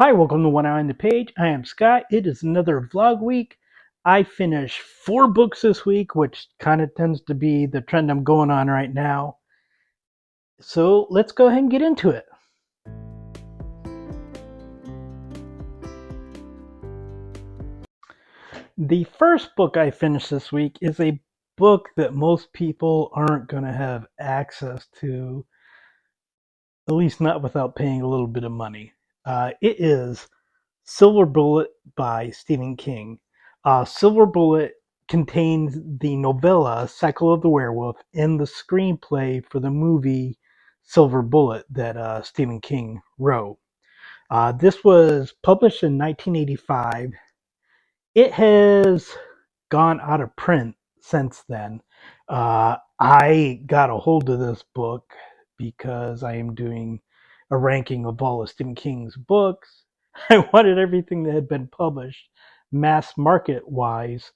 Hi, welcome to One Eye on the Page. I am Scott. It is another vlog week. I finished 4 books this week, which kind of tends to be the trend I'm going on right now. So let's go ahead and get into it. The first book I finished this week is a book that most people aren't going to have access to, at least not without paying a little bit of money. It is Silver Bullet by Stephen King. Silver Bullet contains the novella Cycle of the Werewolf and the screenplay for the movie Silver Bullet that Stephen King wrote. This was published in 1985. It has gone out of print since then. I got a hold of this book because I am doing a ranking of all of Stephen King's books. I wanted everything that had been published mass market wise,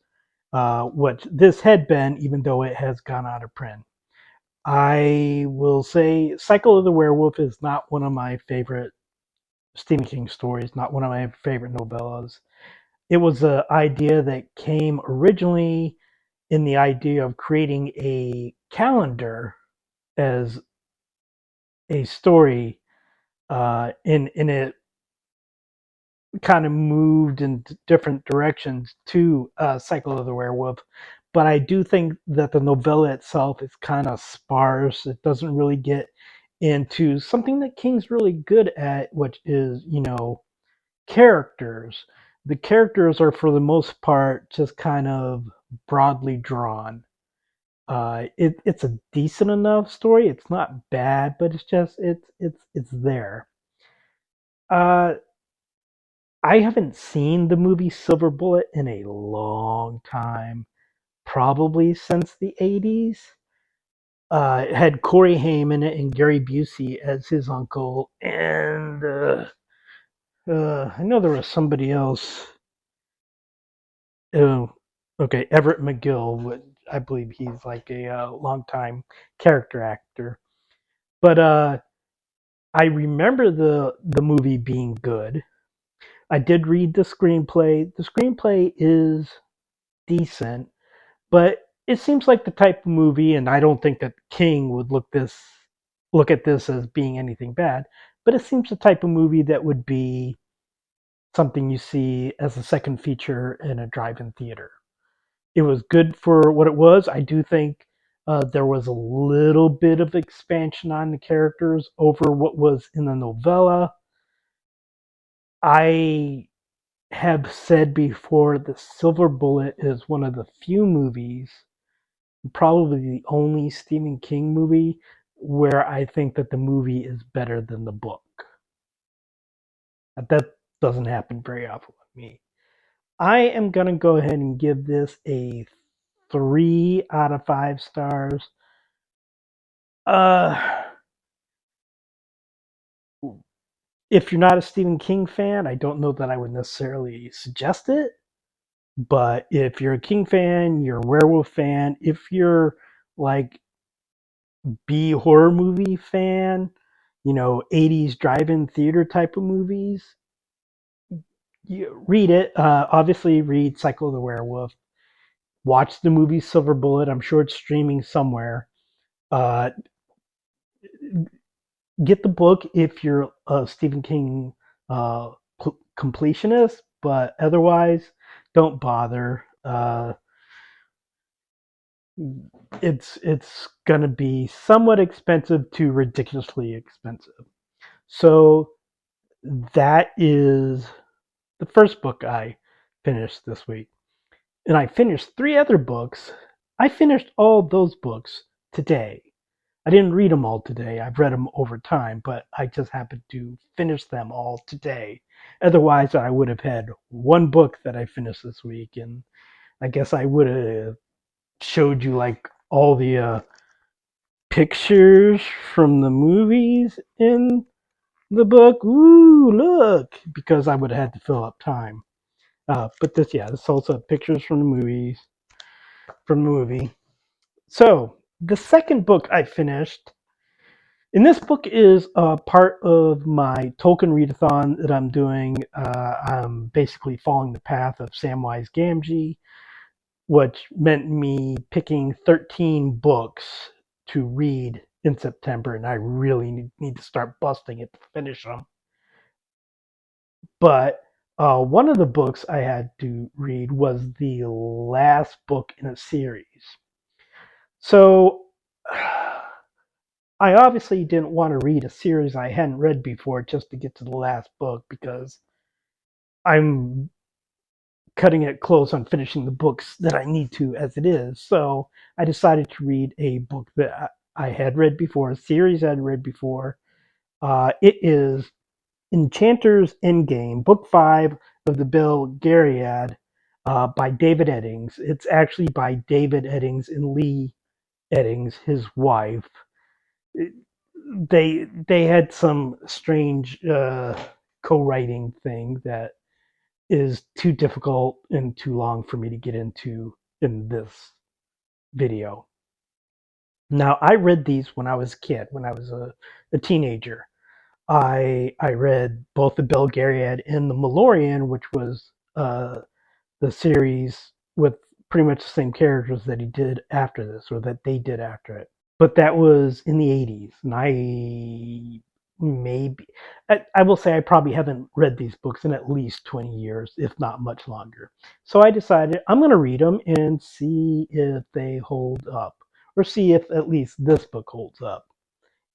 what this had been, even though it has gone out of print. I will say Cycle of the Werewolf is not one of my favorite Stephen King stories, not one of my favorite novellas. It was an idea that came originally in the idea of creating a calendar as a story, and it kind of moved in different directions to Cycle of the Werewolf. But I do think that the novella itself is kind of sparse. It doesn't really get into something that King's really good at, which is, characters. The characters are, for the most part, just kind of broadly drawn. It's a decent enough story. It's not bad, but it's there. Uh, I haven't seen the movie Silver Bullet in a long time, probably since the 80s. It had Corey Haim in it and Gary Busey as his uncle, and I know there was somebody else. Oh, okay, Everett McGill. I believe he's like a longtime character actor. But I remember the movie being good. I did read the screenplay. The screenplay is decent, but it seems like the type of movie, and I don't think that King would look at this as being anything bad, but it seems the type of movie that would be something you see as a second feature in a drive-in theater. It was good for what it was. I do think there was a little bit of expansion on the characters over what was in the novella. I have said before the Silver Bullet is one of the few movies, probably the only Stephen King movie, where I think that the movie is better than the book. That doesn't happen very often with me. I am going to go ahead and give this a 3 out of 5 stars. Uh, if you're not a Stephen King fan, I don't know that I would necessarily suggest it. But if you're a King fan, you're a werewolf fan, if you're like B horror movie fan, 80s drive-in theater type of movies, you read it. Obviously, read Cycle of the Werewolf. Watch the movie Silver Bullet. I'm sure it's streaming somewhere. Uh, get the book if you're a Stephen King uh, completionist, but otherwise, don't bother. It's gonna be somewhat expensive to ridiculously expensive. So that is the first book I finished this week. And I finished 3 other books. I finished all those books today. I didn't read them all today. I've read them over time, but I just happened to finish them all today. Otherwise, I would have had 1 book that I finished this week, and I guess I would have showed you like all the pictures from the movies in the book. Ooh, look, because I would have had to fill up time. But this also pictures from the movie. So the second book I finished And this book is part of my token readathon that I'm doing. I'm basically following the path of Samwise Gamgee, which meant me picking 13 books to read in September, and I really need to start busting it to finish them. But one of the books I had to read was the last book in a series. So I obviously didn't want to read a series I hadn't read before just to get to the last book because I'm cutting it close on finishing the books that I need to as it is. So I decided to read a book that I had read before, a series I had read before. It is Enchanters Endgame, Book 5 of the Belgariad by David Eddings. It's actually by David Eddings and Lee Eddings, his wife. They had some strange co-writing thing that is too difficult and too long for me to get into in this video. Now, I read these when I was a kid, when I was a teenager. I read both the Belgariad and the Malorian, which was the series with pretty much the same characters that he did after this, or that they did after it. But that was in the 80s, and maybe I will say I probably haven't read these books in at least 20 years, if not much longer. So I decided I'm going to read them and see if they hold up, or see if at least this book holds up.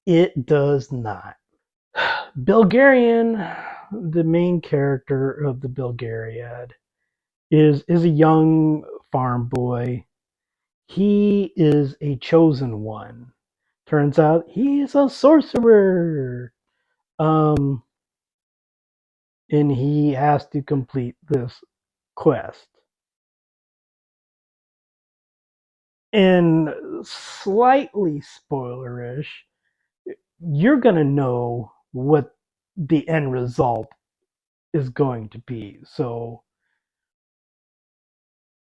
It does not. Belgarian, the main character of the Belgariad, is a young farm boy. He is a chosen one. Turns out he's a sorcerer. Um, and he has to complete this quest. And slightly spoilerish, you're gonna know what the end result is going to be. So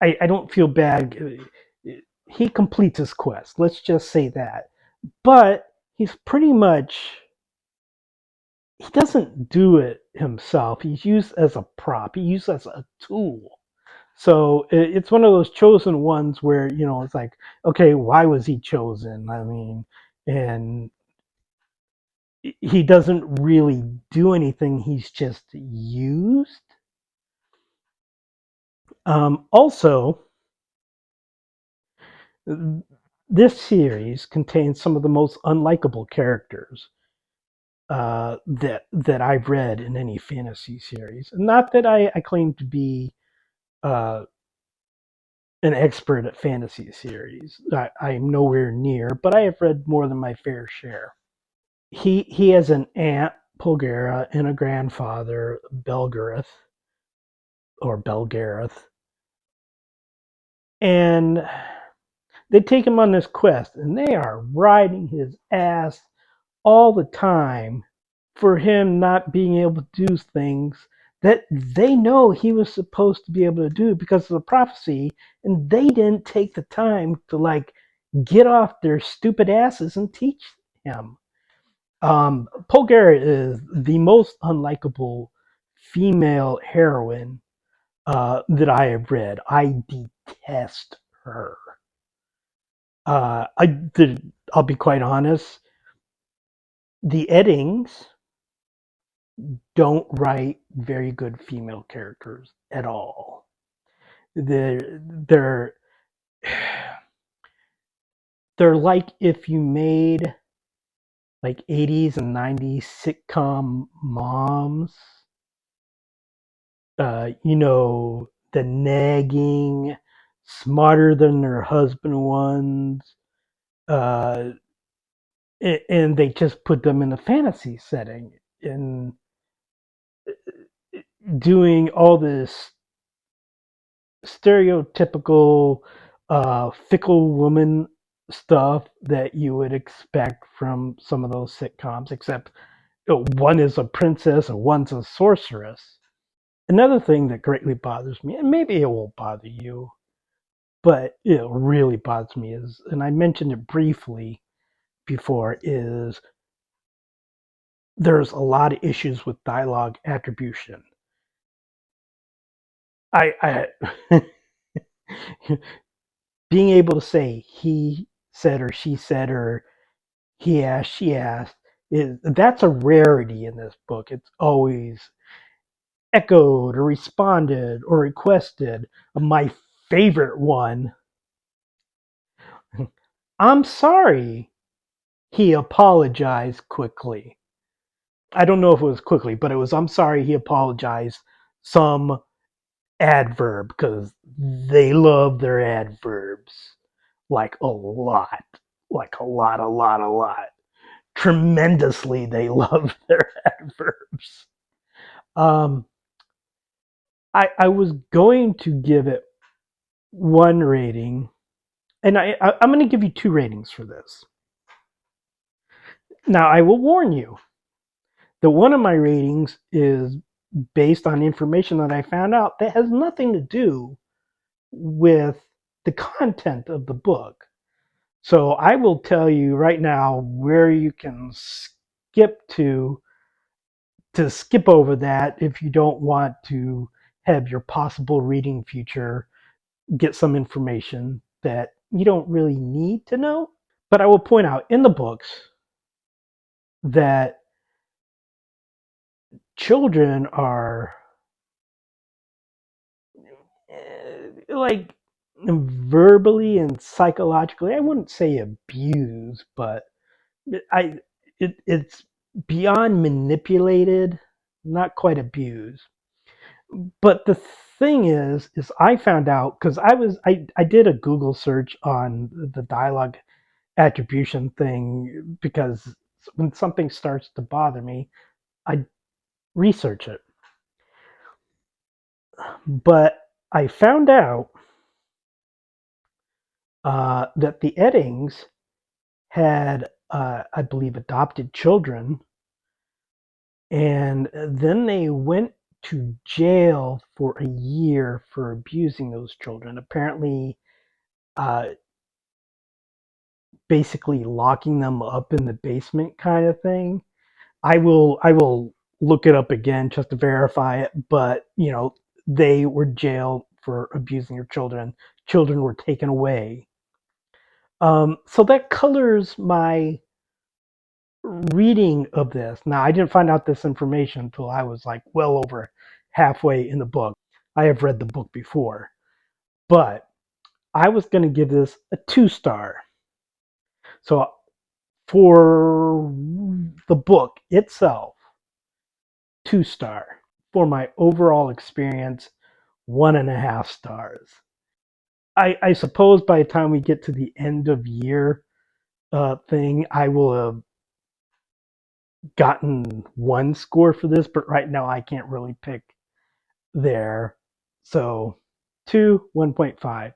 I don't feel bad. He completes his quest. Let's just say that. But he's pretty much, he doesn't do it himself. He's used as a prop. He's used as a tool. So it's one of those chosen ones where, it's like, okay, why was he chosen? I mean, and he doesn't really do anything. He's just used. Also, this series contains some of the most unlikable characters that I've read in any fantasy series. Not that I claim to be uh, an expert at fantasy series. I'm nowhere near, but I have read more than my fair share. He has an aunt, Polgara, and a grandfather, Belgareth, or Belgareth, and they take him on this quest, and they are riding his ass all the time for him not being able to do things that they know he was supposed to be able to do because of the prophecy, and they didn't take the time to get off their stupid asses and teach him. Polgara is the most unlikable female heroine that I have read. I detest her. I'll be quite honest. The Eddings don't write very good female characters at all. They're they're like if you made like 80s and 90s sitcom moms, the nagging, smarter than their husband ones, uh, and they just put them in a fantasy setting and doing all this stereotypical fickle woman stuff that you would expect from some of those sitcoms, except one is a princess and one's a sorceress. Another thing that greatly bothers me, and maybe it won't bother you, but it really bothers me is, and I mentioned it briefly before, is there's a lot of issues with dialogue attribution. I being able to say he said or she said or he asked, she asked, that's a rarity in this book. It's always echoed or responded or requested. My favorite one, I'm sorry, he apologized quickly. I don't know if it was quickly, but it was I'm sorry, he apologized. Some adverb, because they love their adverbs like a lot, like a lot. Tremendously, they love their adverbs. Um, I was going to give it one rating, and I'm going to give you two ratings for this. Now, I will warn you that one of my ratings is based on information that I found out that has nothing to do with the content of the book. So I will tell you right now where you can skip to skip over that if you don't want to have your possible reading future get some information that you don't really need to know. But I will point out in the books that children are like verbally and psychologically, I wouldn't say abused, but I it's beyond manipulated, not quite abused. But the thing is I found out because I did a Google search on the dialogue attribution thing because when something starts to bother me, I research it. But I found out that the Eddings had, I believe, adopted children, and then they went to jail for a year for abusing those children. Apparently, uh, basically locking them up in the basement, kind of thing. I will look it up again just to verify it, but they were jailed for abusing their children. Children were taken away. So that colors my reading of this. Now, I didn't find out this information until I was like well over halfway in the book. I have read the book before, but I was going to give this a 2 star. So for the book itself, 2 star. For my overall experience, 1.5 stars. I suppose by the time we get to the end of year thing, I will have gotten one score for this, but right now I can't really pick there. So 1.5.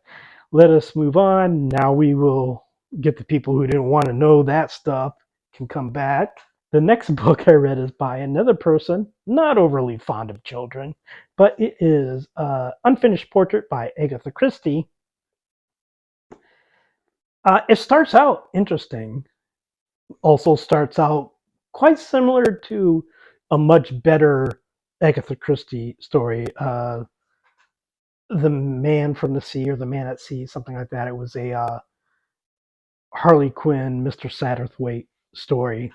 Let us move on. Now we will get the people who didn't want to know that stuff can come back. The next book I read is by another person, not overly fond of children, but it is Unfinished Portrait by Agatha Christie. It starts out interesting, also starts out quite similar to a much better Agatha Christie story, The Man from the Sea or The Man at Sea, something like that. It was a Harley Quinn, Mr. Satterthwaite story.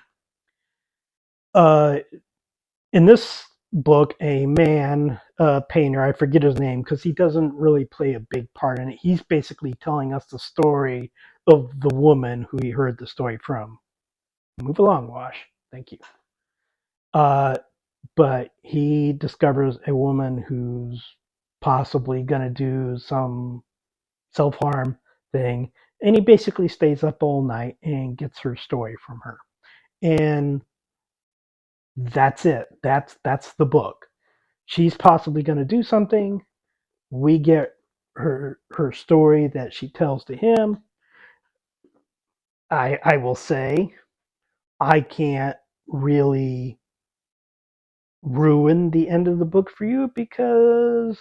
Uh, in this book, a man, painter, I forget his name because he doesn't really play a big part in it. He's basically telling us the story of the woman who he heard the story from. Move along, Wash. Thank you. Uh, but he discovers a woman who's possibly going to do some self harm thing. And he basically stays up all night and gets her story from her. And that's it. That's the book. She's possibly going to do something. We get her story that she tells to him. I will say I can't really ruin the end of the book for you because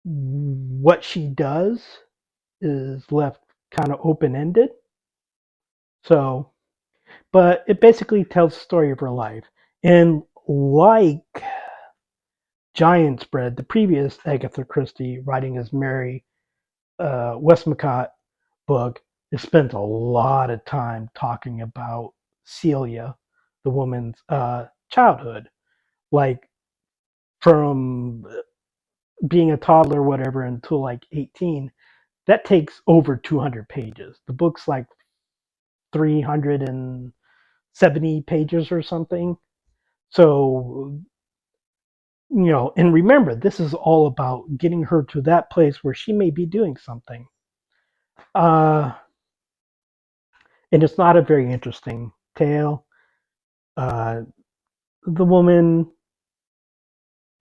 what she does is left kind of open ended. So, but it basically tells the story of her life. And like Giant Spread, the previous Agatha Christie, writing as Mary Westmacott book, it spends a lot of time talking about Celia, the woman's childhood, like from being a toddler, or whatever, until like 18. That takes over 200 pages. The book's like 370 pages or something. So, and remember, this is all about getting her to that place where she may be doing something. Uh, and it's not a very interesting tale. Uh, the woman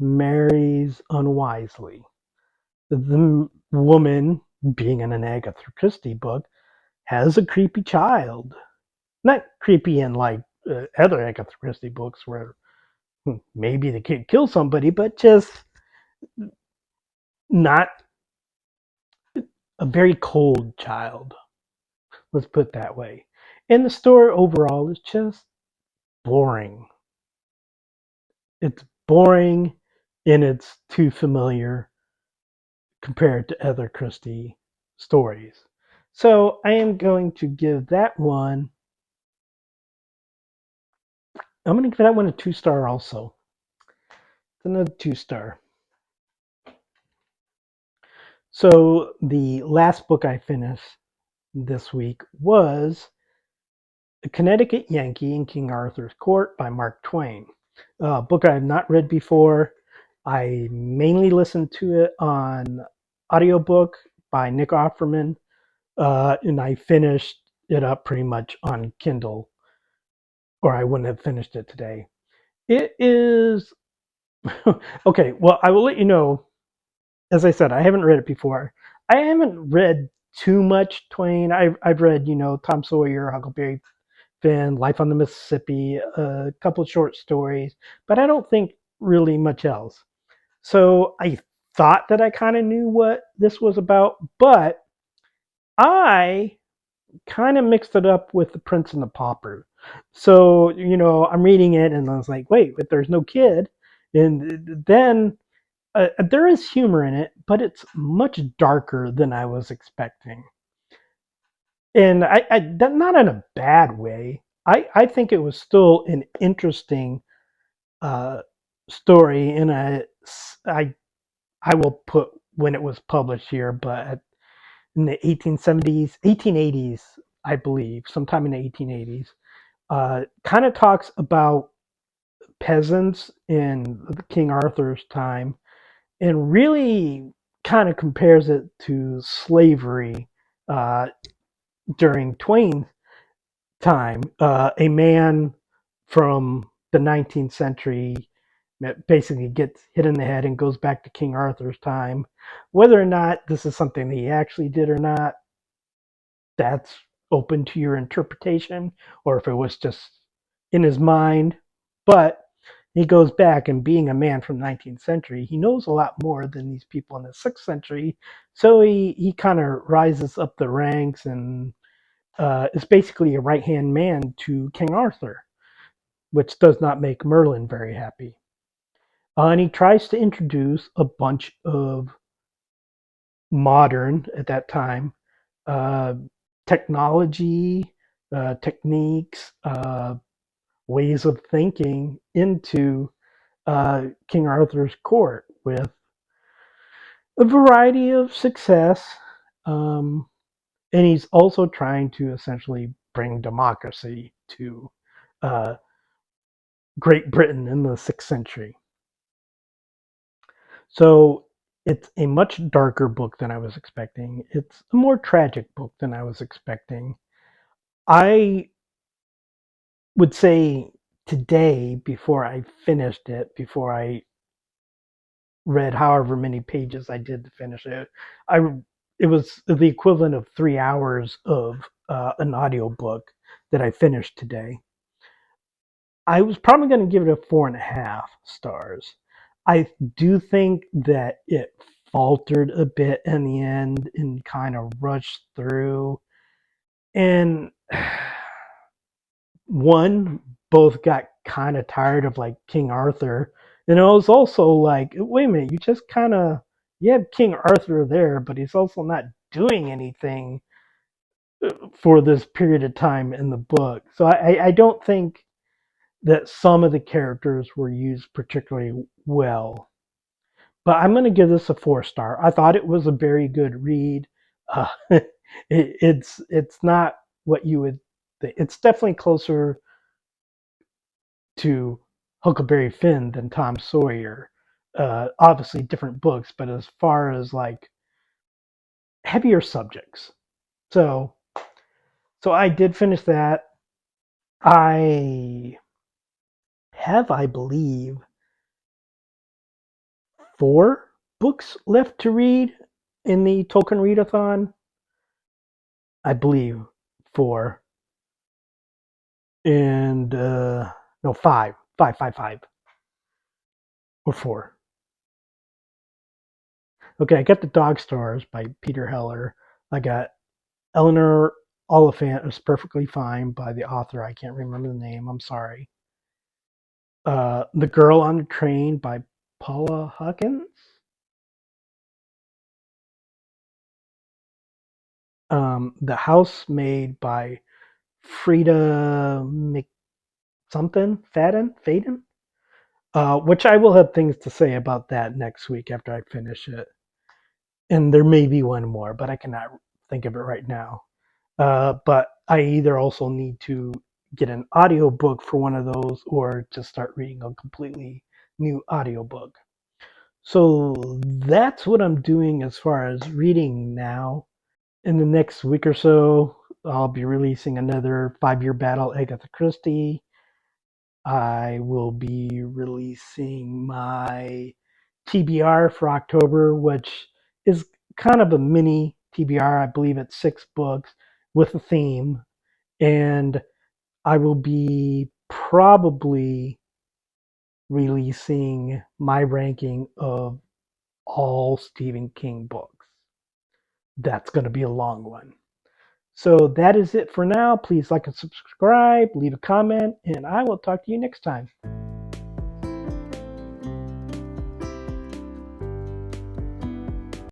marries unwisely. The woman, being in an Agatha Christie book, has a creepy child. Not creepy in like other Agatha Christie books where maybe the kid kills somebody, but just not a very cold child. Let's put it that way. And the story overall is just boring. It's boring and it's too familiar compared to other Christie stories. So I am going to give that one, I'm going to give that one a 2-star also. It's another 2-star. So the last book I finished this week was The Connecticut Yankee in King Arthur's Court by Mark Twain. A book I have not read before. I mainly listened to it on audiobook by Nick Offerman, and I finished it up pretty much on Kindle, or I wouldn't have finished it today. It is okay. Well, I will let you know. As I said, I haven't read it before. I haven't read too much Twain. I've read, Tom Sawyer, Huckleberry Finn, Life on the Mississippi, a couple of short stories, but I don't think really much else. So I thought that I kind of knew what this was about, but I kind of mixed it up with The Prince and the Pauper. So, I'm reading it and I was like, wait, but there's no kid. And then there is humor in it, but it's much darker than I was expecting. And not in a bad way. I think it was still an interesting uh, story, and I will put when it was published here, but in the 1870s, 1880s, I believe, sometime in the 1880s, kind of talks about peasants in King Arthur's time, and really kind of compares it to slavery uh, during Twain's time. A man from the 19th century basically gets hit in the head and goes back to King Arthur's time. Whether or not this is something that he actually did or not, that's open to your interpretation, or if it was just in his mind. But he goes back, and being a man from the 19th century, he knows a lot more than these people in the 6th century. So he kind of rises up the ranks and is basically a right hand man to King Arthur, which does not make Merlin very happy. And he tries to introduce a bunch of modern, at that time, uh, technology, techniques, ways of thinking into King Arthur's court with a variety of success. Um, and he's also trying to essentially bring democracy to uh, Great Britain in the 6th century. So it's a much darker book than I was expecting. It's a more tragic book than I was expecting. I would say today, before I finished it, before I read however many pages I did to finish it, I it was the equivalent of 3 hours of an audiobook that I finished today. I was probably going to give it a 4.5 stars. I do think that it faltered a bit in the end and kind of rushed through. And one, both got kind of tired of like King Arthur. And it was also like, wait a minute, you have King Arthur there, but he's also not doing anything for this period of time in the book. So I don't think that some of the characters were used particularly well. But I'm going to give this a 4 star. I thought it was a very good read. It's not what you would think. It's definitely closer to Huckleberry Finn than Tom Sawyer. Obviously different books, but as far as like heavier subjects. So so I did finish that. I I believe, 4 books left to read in the Tolkien Readathon. I believe 4. And no, five, or 4. Okay, I got The Dog Stars by Peter Heller. I got Eleanor Oliphant is Perfectly Fine by the author. I can't remember the name. I'm sorry. The Girl on the Train by Paula Hawkins. The Housemaid by Frida Mc something Faden, which I will have things to say about that next week after I finish it. And there may be one more, but I cannot think of it right now. But I either also need to get an audiobook for one of those or just start reading a completely new audiobook. So that's what I'm doing as far as reading now. In the next week or so, I'll be releasing another 5 Year Battle Agatha Christie. I will be releasing my TBR for October, which is kind of a mini TBR. I believe it's 6 books with a theme. And I will be probably releasing my ranking of all Stephen King books. That's going to be a long one. So that is it for now. Please like and subscribe, leave a comment, and I will talk to you next time.